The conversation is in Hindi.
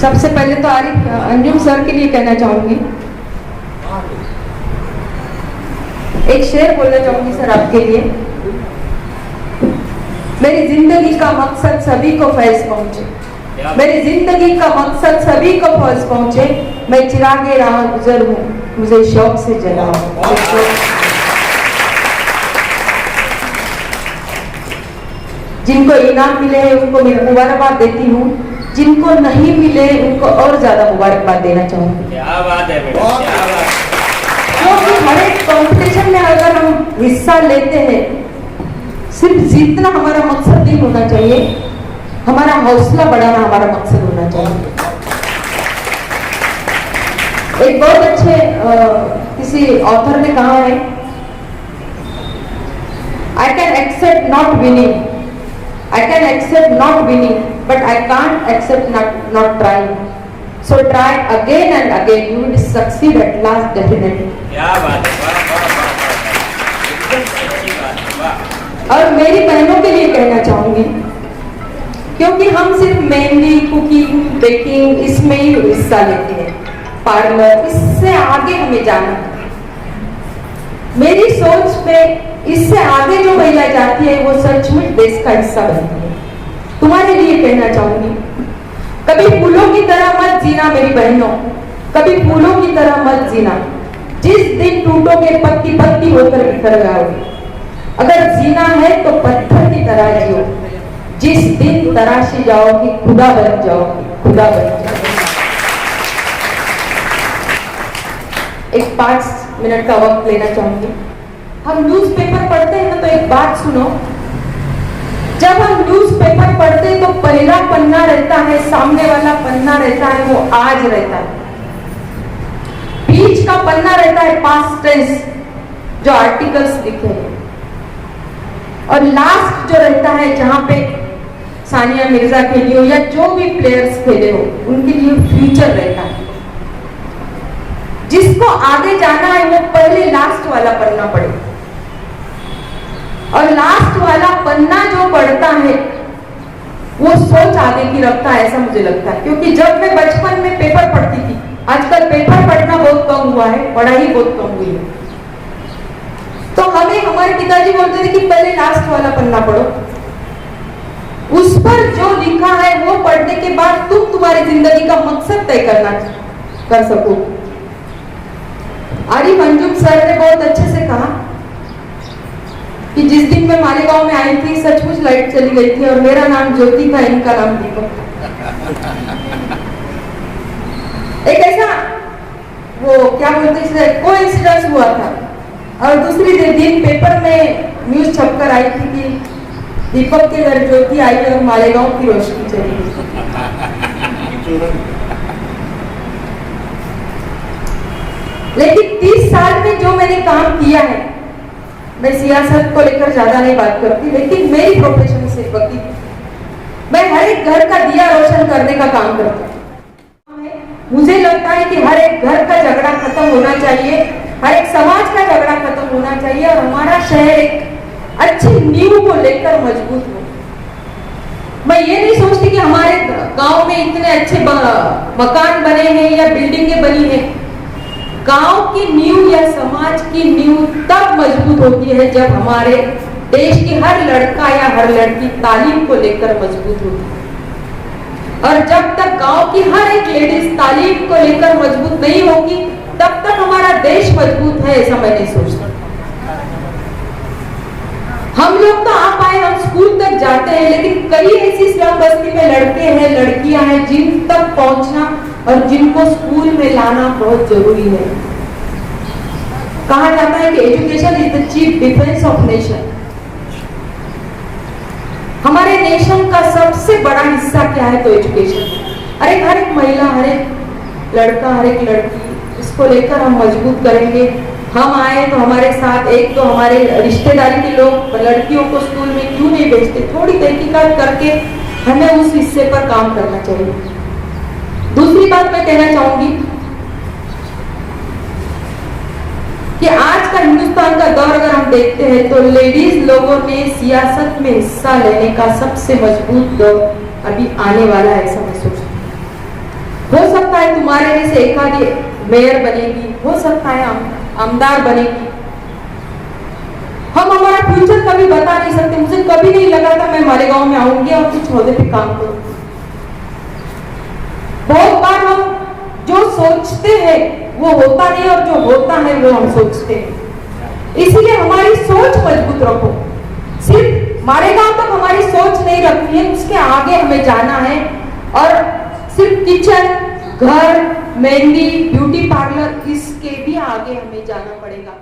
सबसे पहले तो आरिफ अंजुम सर के लिए कहना चाहूंगी, एक शेर बोलना चाहूंगी सर आपके लिए। मेरी जिंदगी का मकसद सभी को फैज पहुंचे, मेरी जिंदगी का मकसद सभी को फैज पहुंचे, मैं चिरागे राह गुजर हूँ, मुझे शौक से जलाओ। जिनको इनाम मिले हैं उनको मैं मुबारकबाद देती हूँ, जिनको नहीं मिले उनको और ज्यादा मुबारकबाद देना चाहूंगी। क्या बात है बेटा, क्या बात। क्योंकि हर एक कंपटीशन में अगर हम हिस्सा लेते हैं, सिर्फ जीतना हमारा मकसद नहीं होना चाहिए, हमारा हौसला बढ़ाना हमारा मकसद होना चाहिए। एक बहुत अच्छे किसी ऑथर ने कहा है, I can accept not winning, I can accept not winning, but I can't accept not trying. So try again and again. You will succeed at last definitely. क्या बात है, वाह वाह वाह, एकदम सच्ची बात है, वाह। और मेरी बहनों के लिए कहना चाहूंगी, क्योंकि हम सिर्फ मेहंदी, कुकिंग, बेकिंग इसमें ही हिस्सा लेते हैं, पार्लर, इससे आगे हमें जाना है। मेरी सोच में इससे आगे जो महिला जाती है वो सचमुच देश का हिस्सा बनती है। तुम्हारे लिए कहना चाहूंगी, कभी फूलों की तरह मत जीना मेरी बहनों, कभी फूलों की तरह मत जीना। जिस दिन टूटोगे पत्ती पत्ती होकर बिखर जाओगे। अगर जीना है तो पत्थर की तरह जियो, जिस दिन तराशी जाओगी खुदा बन जाओगी, खुदा बन जाओगी। एक 5 मिनट का वक्त लेना चाहूंगी। हम न्यूज़पेपर पढ़ते हैं ना, तो एक बात सुनो, जब हम न्यूज़पेपर पढ़ते हैं तो पहला पन्ना रहता है, सामने वाला पन्ना रहता है वो आज रहता है, बीच का पन्ना रहता है पास्ट टेंस जो आर्टिकल्स लिखे हैं, और लास्ट जो रहता है जहां पे सानिया मिर्जा खेली हो या जो भी प्लेयर्स खेले हो उनके लिए फ्यूचर रहता है। जिसको आगे जाना है वो पहले लास्ट वाला पन्ना पढ़े, और लास्ट वाला पन्ना जो पढ़ता है वो सोच आगे की रखता है, ऐसा मुझे लगता है। क्योंकि जब मैं बचपन में पेपर पढ़ती थी, आजकल पेपर पढ़ना बहुत कम हुआ है, पढ़ाई बहुत कम हुई है, तो हमें हमारे पिताजी बोलते थे कि पहले लास्ट वाला पन्ना पढ़ो, उस पर जो लिखा है वो पढ़ने के बाद तुम तुम्हारी जिंदगी का मकसद तय कर सको। आरिफ अंजुम सर ने बहुत अच्छे से कहा कि जिस दिन मैं मालेगांव में आई थी सचमुच लाइट चली गई थी और मेरा नाम ज्योति था, इनका नाम दीपक था। एक ऐसा वो क्या बोलते हैं कोइंसिडेंस हुआ था, और दूसरी दिन पेपर में न्यूज छपकर आई थी कि दीपक के घर ज्योति आई और मालेगांव की रोशनी चली गई। लेकिन 30 साल में जो मैंने काम किया है, मैं सियासत को लेकर ज्यादा नहीं बात करती, लेकिन मेरी प्रोफेशन से वकील, मैं हर एक घर का दिया रोशन करने का काम करती हूँ। मुझे लगता है कि हर एक घर का झगड़ा खत्म होना चाहिए, हर एक समाज का झगड़ा खत्म होना चाहिए, और हमारा शहर एक अच्छी नींव को लेकर मजबूत हो। मैं ये नहीं सोचती कि हमारे गांव में इतने अच्छे मकान बने हैं या बिल्डिंगें बनी हैं। गांव की नींव या समाज की नींव तब मजबूत होती है जब हमारे देश की हर लड़का या हर लड़की तालीम को लेकर मजबूत होती है, और जब तक गांव की हर एक लेडीज तालीम को लेकर मजबूत नहीं होगी तब तक हमारा देश मजबूत है, ऐसा मैं नहीं सोचता। हम लोग तो आप आए, हम स्कूल तक जाते हैं, लेकिन कई ऐसी स्लम बस्ती में लड़के हैं, लड़कियां हैं जिन तक पहुंचना और जिनको स्कूल में लाना बहुत जरूरी है। कहा जाता है कि education is the chief defence of nation. हमारे नेशन का सबसे बड़ा हिस्सा क्या है? तो एजुकेशन। हर एक महिला, हर एक लड़का, हर एक लड़की, इसको लेकर हम मजबूत करेंगे। हम आए तो हमारे साथ एक तो हमारे रिश्तेदारी के लोग लड़कियों को स्कूल में क्यों नहीं भेजते, थोड़ी तहकीकात करके हमें उस हिस्से पर काम करना चाहिए। दूसरी बात मैं कहना चाहूंगी कि आज का हिंदुस्तान का दौर अगर हम देखते हैं तो लेडीज लोगों ने सियासत में हिस्सा लेने का सबसे मजबूत दौर अभी आने वाला है, ऐसा मैं सोचती हूँ। हमारे में से एक आधी मेयर बनेगी, हो सकता है आमदार बनेगी। हम हमारा फ्यूचर कभी बता नहीं सकते। मुझे कभी नहीं लगा था मैं मालेगांव में आऊंगी और कुछ ओहदे पे काम करूंगी। बहुत बार हम जो सोचते हैं वो होता नहीं और जो होता है वो हम सोचते हैं। इसीलिए हमारी सोच मजबूत रखो। सिर्फ मालेगांव तक हमारी सोच नहीं रखनी है, उसके आगे हमें जाना है। और सिर्फ किचन, घर, मेहंदी, ब्यूटी पार्लर, इसके भी आगे हमें जाना पड़ेगा।